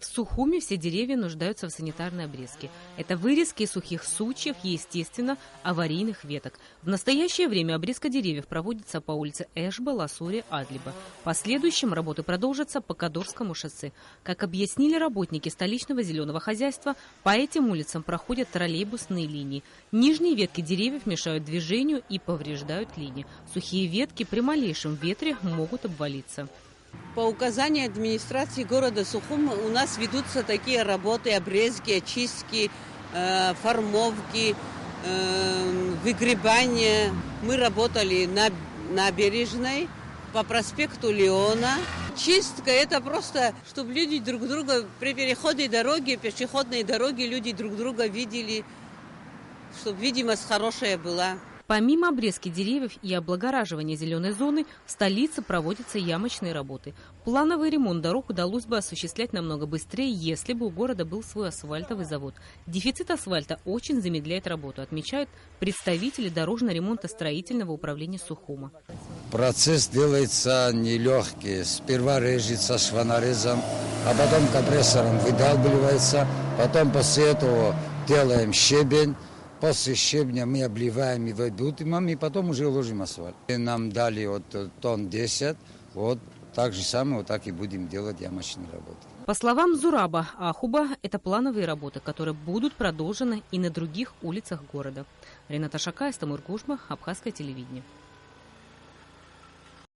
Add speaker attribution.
Speaker 1: В Сухуме все деревья нуждаются в санитарной обрезке. Это вырезки сухих сучьев и, естественно, аварийных веток. В настоящее время обрезка деревьев проводится по улице Эшба, Ласури, Адлиба. В последующем работы продолжатся по Кадорскому шоссе. Как объяснили работники столичного зеленого хозяйства, по этим улицам проходят троллейбусные линии. Нижние ветки деревьев мешают движению и повреждают линии. Сухие ветки при малейшем ветре могут обвалиться.
Speaker 2: По указанию администрации города Сухум у нас ведутся такие работы: обрезки, очистки, формовки, выгребания. Мы работали на набережной по проспекту Леона. Чистка — это просто, чтобы люди друг друга при переходе дороги, пешеходной дороги, люди друг друга видели, чтобы видимость хорошая была.
Speaker 1: Помимо обрезки деревьев и облагораживания зеленой зоны, в столице проводятся ямочные работы. Плановый ремонт дорог удалось бы осуществлять намного быстрее, если бы у города был свой асфальтовый завод. Дефицит асфальта очень замедляет работу, отмечают представители дорожно-ремонтно-строительного управления Сухума.
Speaker 3: Процесс делается нелегкий. Сперва режется швонорезом, а потом компрессором выдалбливается. Потом после этого делаем щебень. После щебня мы обливаем его битумом и потом уже ложим асфальт. И нам дали тонн 10, так же самое, так и будем делать ямочные работы.
Speaker 1: По словам Зураба Ахуба, это плановые работы, которые будут продолжены и на других улицах города. Рената Шакай, Стамур Гушма, Абхазское телевидение.